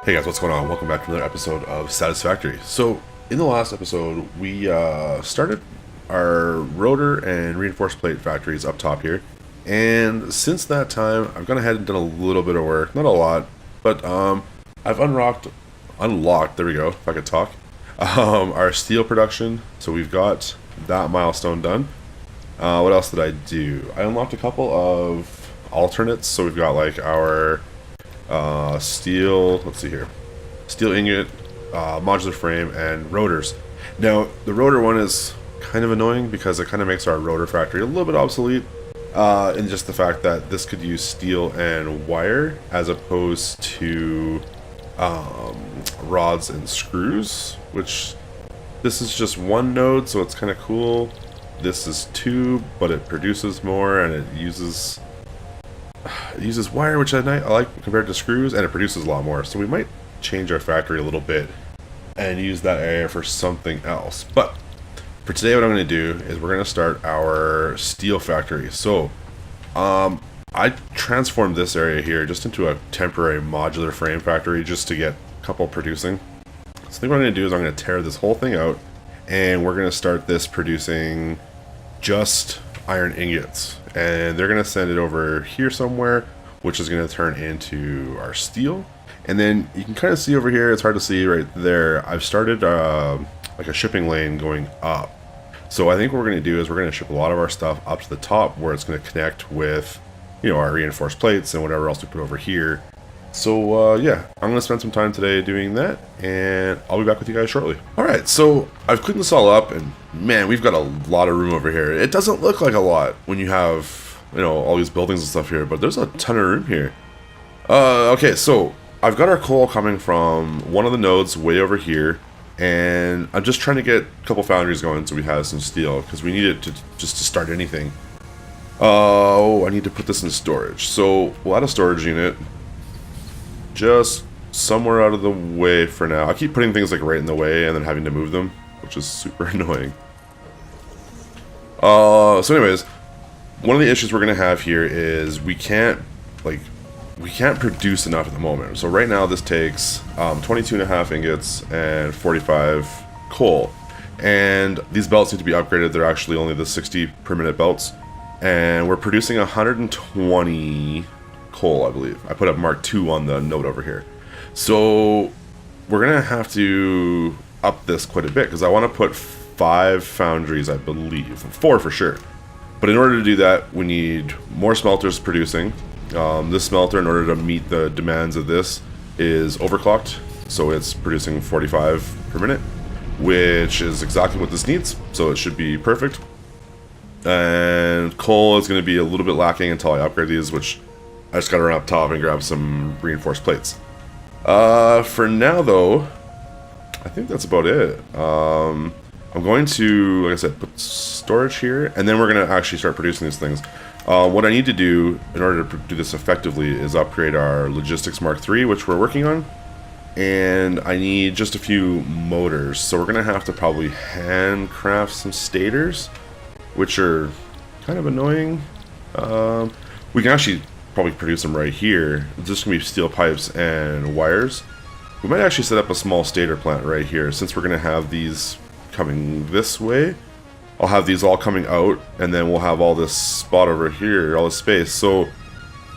Hey guys, what's going on? Welcome back to another episode of Satisfactory. So, in the last episode, we started our rotor and reinforced plate factories up top here. And since that time, I've gone ahead and done a little bit of work. Not a lot, but I've unlocked, there we go, if I could talk, our steel production. So we've got that milestone done. What else did I do? I unlocked a couple of alternates. So we've got like our steel, let's see here, steel ingot, modular frame, and rotors. Now the rotor one is kind of annoying because it kind of makes our rotor factory a little bit obsolete, in just the fact that this could use steel and wire as opposed to rods and screws, which this is just one node, so it's kind of cool. This is two, but it produces more and it uses wire, which I like compared to screws, and it produces a lot more. So we might change our factory a little bit and use that area for something else. But for today, what I'm going to do is we're going to start our steel factory. So I transformed this area here just into a temporary modular frame factory just to get a couple producing. So I think what I'm going to do is I'm going to tear this whole thing out, and we're going to start this producing just iron ingots, and they're going to send it over here somewhere, which is going to turn into our steel. And then you can kind of see over here, it's hard to see right there, I've started like a shipping lane going up. So I think what we're going to do is we're going to ship a lot of our stuff up to the top where it's going to connect with, you know, our reinforced plates and whatever else we put over here. So yeah, I'm going to spend some time today doing that, and I'll be back with you guys shortly. Alright, so I've cleaned this all up, and man, we've got a lot of room over here. It doesn't look like a lot when you have, you know, all these buildings and stuff here, but there's a ton of room here. Okay, so I've got our coal coming from one of the nodes way over here, and I'm just trying to get a couple foundries going so we have some steel, because we need it to start anything. Oh, I need to put this in storage. So we'll add a storage unit just somewhere out of the way for now. I keep putting things like right in the way and then having to move them, which is super annoying. So anyways, one of the issues we're gonna have here is we can't produce enough at the moment. So right now this takes 22.5 ingots and 45 coal, and these belts need to be upgraded. They're actually only the 60 per minute belts, and we're producing 120 coal, I believe. I put up Mark II on the note over here. So we're gonna have to up this quite a bit because I want to put 5 foundries, I believe, 4 for sure. But in order to do that, we need more smelters producing. This smelter, in order to meet the demands of this, is overclocked, so it's producing 45 per minute, which is exactly what this needs, so it should be perfect. And coal is going to be a little bit lacking until I upgrade these, which I just got to run up top and grab some reinforced plates. For now, though, I think that's about it. I'm going to, like I said, put storage here, and then we're going to actually start producing these things. What I need to do in order to do this effectively is upgrade our logistics Mark III, which we're working on, and I need just a few motors. So we're going to have to probably handcraft some stators, which are kind of annoying. We can actually probably produce them right here. It's just going to be steel pipes and wires. We might actually set up a small stator plant right here, since we're going to have these coming this way. I'll have these all coming out, and then we'll have all this spot over here, all this space. So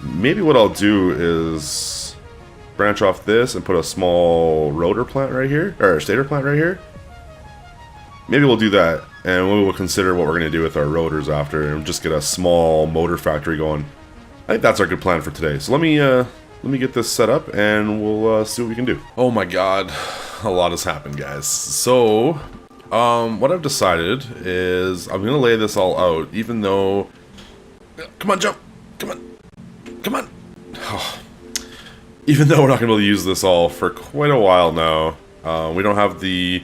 maybe what I'll do is branch off this and put a small rotor plant right here, or a stator plant right here. Maybe we'll do that, and we will consider what we're going to do with our rotors after, and just get a small motor factory going. I think that's our good plan for today. So let me get this set up, and we'll see what we can do. Oh my god, a lot has happened, guys. So what I've decided is I'm gonna lay this all out, even though, come on, jump, come on. Oh. Even though we're not gonna be able to use this all for quite a while now. We don't have the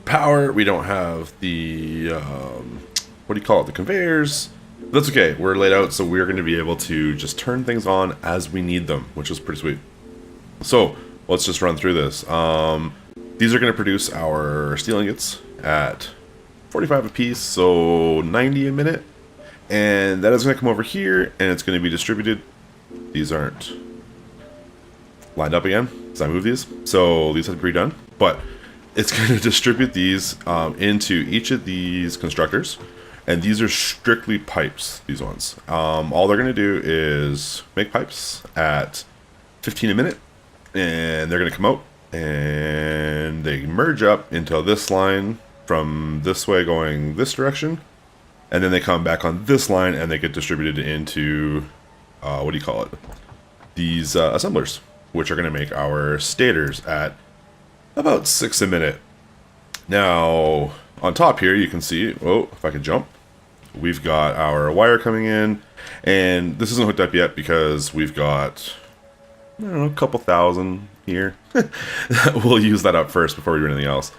power, we don't have the what do you call it, the conveyors. That's okay, we're laid out, so we're going to be able to just turn things on as we need them, which is pretty sweet. So let's just run through this. These are going to produce our steel ingots at 45 a piece, so 90 a minute, and that is going to come over here, and it's going to be distributed. These aren't lined up again as I move these. So these have to be done, but it's going to distribute these into each of these constructors. And these are strictly pipes, these ones. All they're going to do is make pipes at 15 a minute, and they're going to come out and they merge up into this line from this way going this direction, and then they come back on this line and they get distributed into what do you call it, these assemblers, which are going to make our stators at about 6 a minute. Now on top here you can see, oh, if I can jump, we've got our wire coming in, and this isn't hooked up yet because we've got, I don't know, a couple thousand here. We'll use that up first before we do anything else.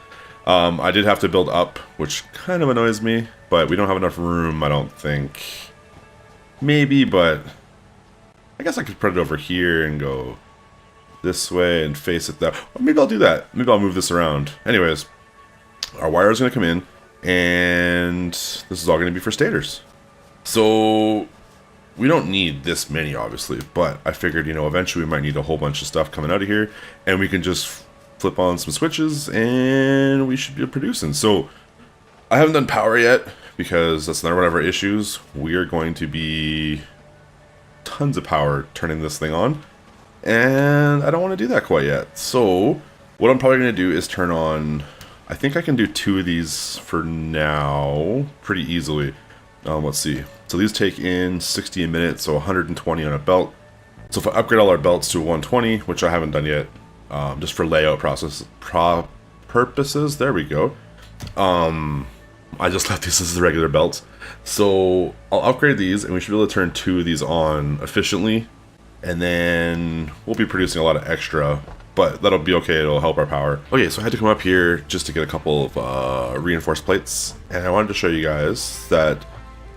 I did have to build up, which kind of annoys me, but we don't have enough room, I don't think. Maybe, but I guess I could put it over here and go this way and face it that way. Maybe I'll do that. Maybe I'll move this around. Anyways, our wire is going to come in, and this is all going to be for stators. So we don't need this many, obviously, but I figured, you know, eventually we might need a whole bunch of stuff coming out of here, and we can just flip on some switches and we should be producing. So I haven't done power yet because that's another one of our issues. We are going to be tons of power turning this thing on, and I don't want to do that quite yet. So what I'm probably going to do is turn on, I think I can do 2 of these for now pretty easily. Let's see. So these take in 60 a minute, so 120 on a belt. So if I upgrade all our belts to 120, which I haven't done yet, just for layout purposes, there we go. I just left these as the regular belts. So I'll upgrade these, and we should be able to turn 2 of these on efficiently, and then we'll be producing a lot of extra, but that'll be okay. It'll help our power. Okay, so I had to come up here just to get a couple of reinforced plates, and I wanted to show you guys that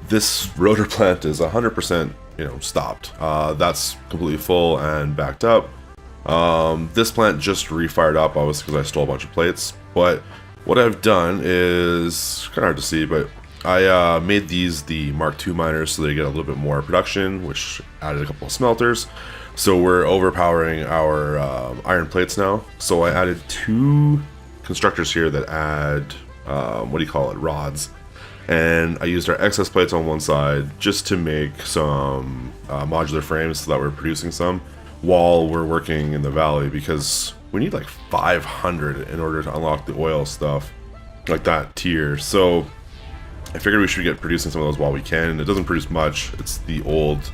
this rotor plant is 100%, you know, stopped. That's completely full and backed up. This plant just refired up, obviously, because I stole a bunch of plates. But what I've done is kind of hard to see, but I made these the Mark II miners so they get a little bit more production, which added a couple of smelters. So we're overpowering our iron plates now. So I added 2 constructors here that add, what do you call it, rods. And I used our excess plates on one side just to make some modular frames so that we're producing some while we're working in the valley, because we need like 500 in order to unlock the oil stuff, like that tier. So I figured we should get producing some of those while we can. It doesn't produce much. It's the old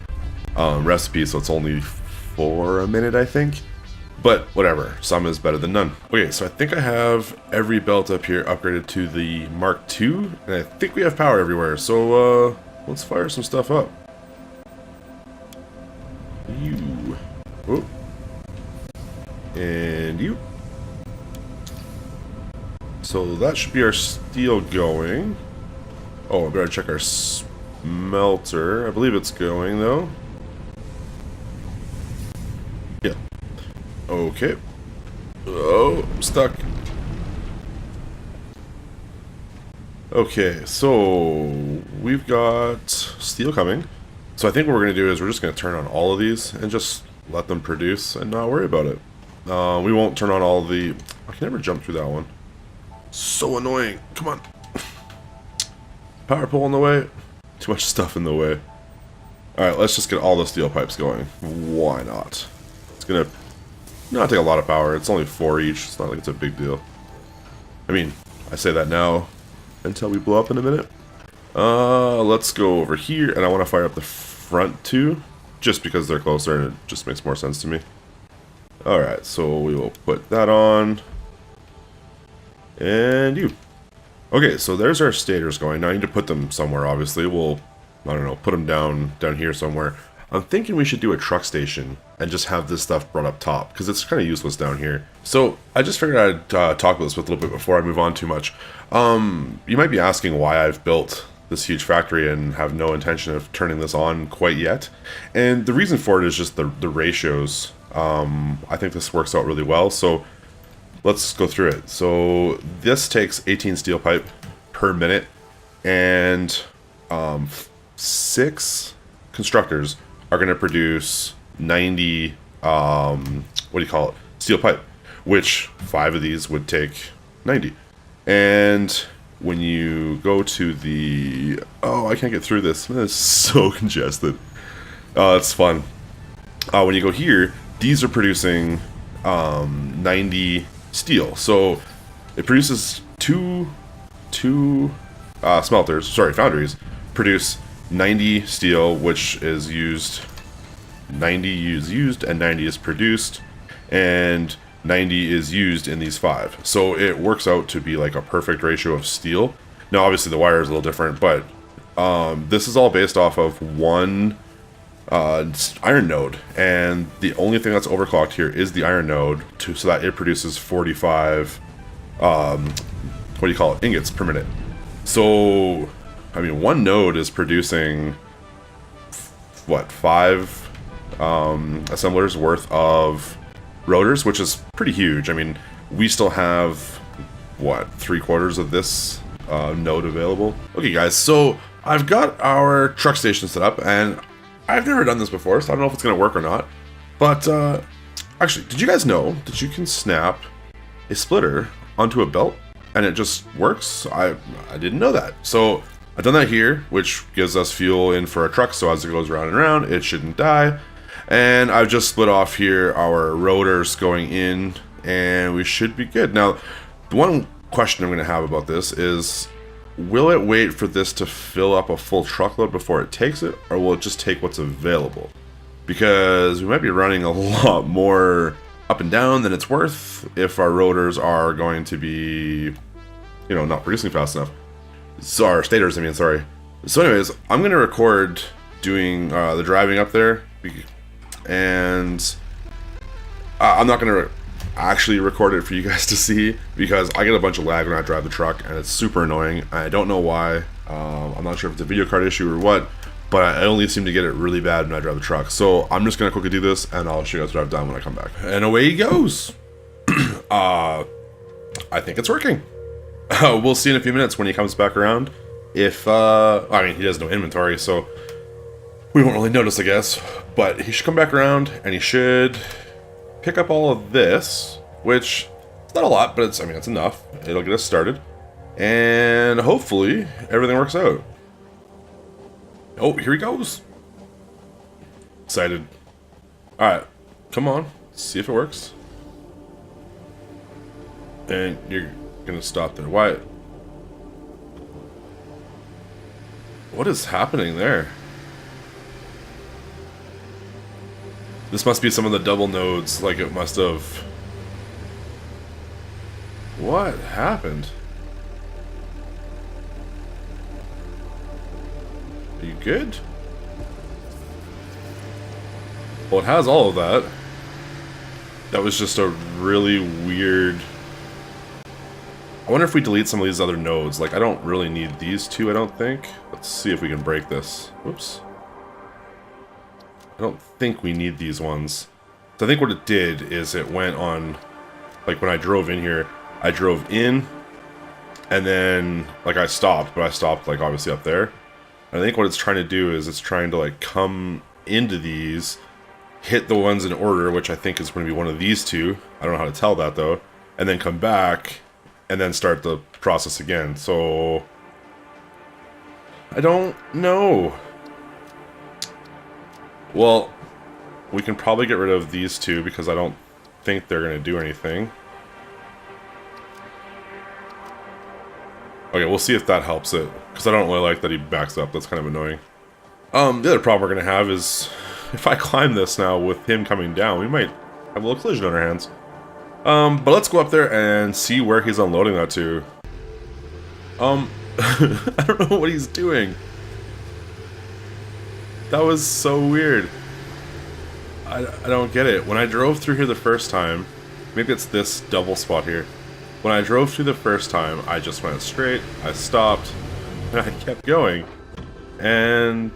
recipe, so it's only 4 a minute, I think. But whatever, some is better than none. Okay, so I think I have every belt up here upgraded to the Mark II, and I think we have power everywhere. So let's fire some stuff up. You. Oh. And you. So that should be our steel going. Oh, I better check our smelter. I believe it's going though. Yeah. Okay. Oh, I'm stuck. Okay, so we've got steel coming. So I think what we're going to do is we're just going to turn on all of these and just let them produce and not worry about it. We won't turn on all of the... I can never jump through that one. So annoying. Come on. Power pole in the way. Too much stuff in the way. Alright, let's just get all the steel pipes going. Why not? It's going to not take a lot of power. It's only 4 each. It's not like it's a big deal. I mean, I say that now until we blow up in a minute. Let's go over here, and I want to fire up the front 2 just because they're closer and it just makes more sense to me. Alright, so we will put that on. And you. Okay, so there's our stators going. Now I need to put them somewhere, obviously. We'll, I don't know, put them down here somewhere. I'm thinking we should do a truck station and just have this stuff brought up top, because it's kind of useless down here. So I just figured I'd talk about this with a little bit before I move on too much. You might be asking why I've built this huge factory and have no intention of turning this on quite yet. And the reason for it is just the ratios. I think this works out really well. So let's go through it. So this takes 18 steel pipe per minute, and 6 constructors are going to produce 90 what what do you call it? Steel pipe, which 5 of these would take 90. And when you go to the, oh, I can't get through this. It's so congested. It's fun. When you go here, these are producing 90 steel. So it produces two foundries produce 90 steel, which is used. 90 is used and 90 is produced, and 90 is used in these 5. So it works out to be like a perfect ratio of steel. Now, obviously, the wire is a little different, but this is all based off of one iron node, and the only thing that's overclocked here is the iron node, so that it produces 45 ingots per minute. So I mean, one node is producing what, 5 assemblers worth of rotors, which is pretty huge. I mean, we still have what, 3/4 of this node available. Okay guys, so I've got our truck station set up, and I've never done this before, so I don't know if it's going to work or not. But, actually, did you guys know that you can snap a splitter onto a belt and it just works? I didn't know that. So, I've done that here, which gives us fuel in for our truck, so as it goes round and round, it shouldn't die. And I've just split off here our rotors going in, and we should be good. Now, the one question I'm going to have about this is, will it wait for this to fill up a full truckload before it takes it, or will it just take what's available? Because we might be running a lot more up and down than it's worth if our rotors are going to be, you know, not producing fast enough. So our stators, I mean, sorry. So anyways, I'm going to record doing the driving up there, and I'm not going to actually record it for you guys to see, because I get a bunch of lag when I drive the truck, and it's super annoying. I don't know why. I'm not sure if it's a video card issue or what, but I only seem to get it really bad when I drive the truck. So I'm just going to quickly do this, and I'll show you guys what I've done when I come back. And away he goes. I think it's working. We'll see in a few minutes when he comes back around. If, I mean, he has no inventory, so we won't really notice, I guess. But he should come back around, and he should pick up all of this, which is not a lot, but it's, I mean, it's enough. It'll get us started, and hopefully everything works out. Oh, here he goes. Excited. Alright, come on, see if it works. And you're gonna stop there. Why? What is happening there? This must be some of the double nodes, like it must have... What happened? Are you good? Well, it has all of that. That was just a really weird... I wonder if we delete some of these other nodes. Like, I don't really need these two, I don't think. Let's see if we can break this. Whoops. I don't think we need these ones. So I think what it did is it went on, like when I drove in here, I drove in, and then, like, I stopped, but I stopped, like, obviously up there. And I think what it's trying to do is it's trying to, like, come into these, hit the ones in order, which I think is going to be one of these two. I don't know how to tell that, though. And then come back, and then start the process again. So I don't know. Well, we can probably get rid of these two because I don't think they're going to do anything. Okay, we'll see if that helps it, because I don't really like that he backs up. That's kind of annoying. The other problem we're going to have is if I climb this now with him coming down, we might have a little collision on our hands. But let's go up there and see where he's unloading that to. I don't know what he's doing. That was so weird. I don't get it. When I drove through here the first time, maybe it's this double spot here. When I drove through the first time, I just went straight, I stopped, and I kept going. And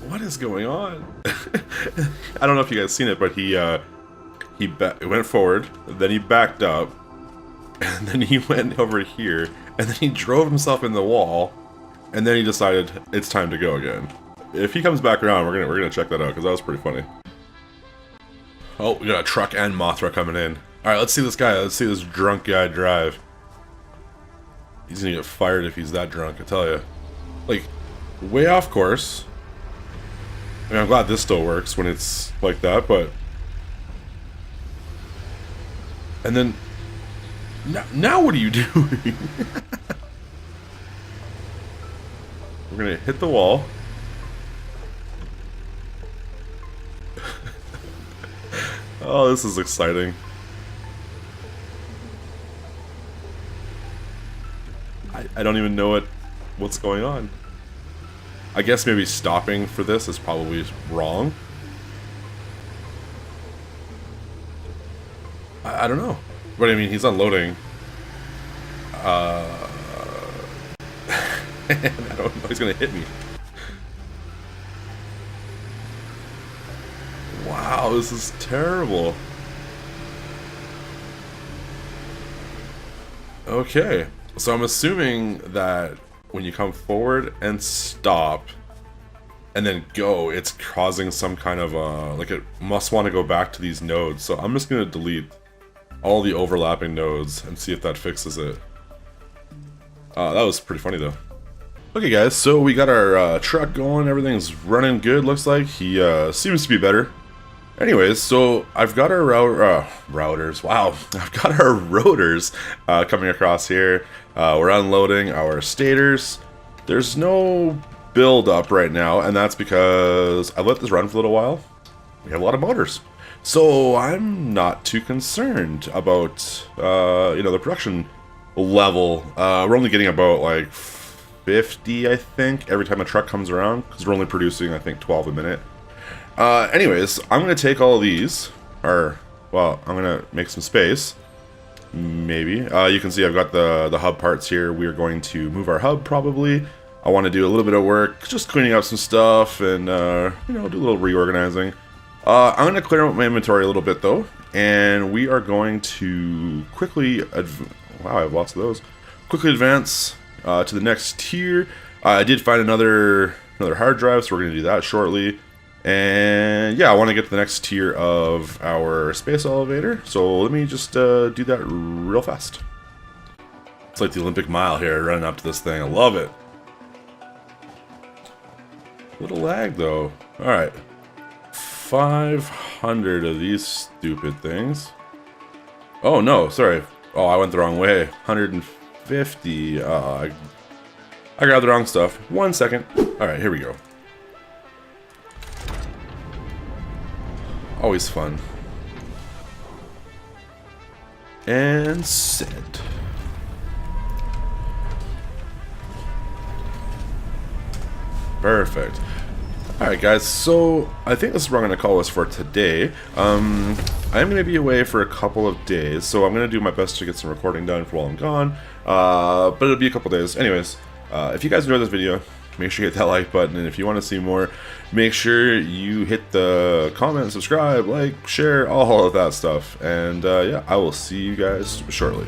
what is going on? I don't know if you guys seen it, but he went forward, then he backed up, and then he went over here, and then he drove himself in the wall, and then he decided it's time to go again. If he comes back around, we're gonna check that out, because that was pretty funny. Oh, we got a truck and Mothra coming in. Alright, let's see this guy. Let's see this drunk guy drive. He's gonna get fired if he's that drunk, I tell you. Like, way off course. I mean, I'm glad this still works when it's like that, but... And then... Now what are you doing? We're gonna hit the wall. Oh, this is exciting. I don't even know what's going on. I guess maybe stopping for this is probably wrong. I don't know. But I mean, he's unloading. I don't know, he's gonna hit me. Wow, this is terrible. Okay, so I'm assuming that when you come forward and stop and then go, it's causing some kind of like it must want to go back to these nodes. So I'm just gonna delete all the overlapping nodes and see if that fixes it. That was pretty funny though. Okay guys, so we got our truck going, everything's running good, looks like. He seems to be better. Anyways, so I've got our routers, wow, I've got our rotors coming across here. We're unloading our stators. There's no build up right now, and that's because I let this run for a little while. We have a lot of motors. So I'm not too concerned about, you know, the production level. We're only getting about like 50, I think, every time a truck comes around, because we're only producing, I think, 12 a minute. Anyways, I'm going to take all of these, or, well, I'm going to make some space, maybe. You can see I've got the hub parts here. We are going to move our hub, probably. I want to do a little bit of work, just cleaning up some stuff, and, you know, do a little reorganizing. I'm going to clear out my inventory a little bit, though, and we are going to quickly, wow, I have lots of those, quickly advance to the next tier. I did find another hard drive, so we're going to do that shortly. And yeah, I want to get to the next tier of our space elevator, so let me just do that real fast. It's like the Olympic mile here, running up to this thing. I love it. Little lag though. Alright. 500 of these stupid things. Oh no, sorry. Oh, I went the wrong way. 150. I grabbed the wrong stuff. 1 second. Alright, here we go. Always fun. And send. Perfect. Alright guys, so I think this is where I'm going to call this for today. I'm going to be away for a couple of days, so I'm going to do my best to get some recording done for while I'm gone. But it'll be a couple days. Anyways, if you guys enjoyed this video, make sure you hit that like button, and if you want to see more, make sure you hit the comment, subscribe, like, share, all of that stuff. And yeah, I will see you guys shortly.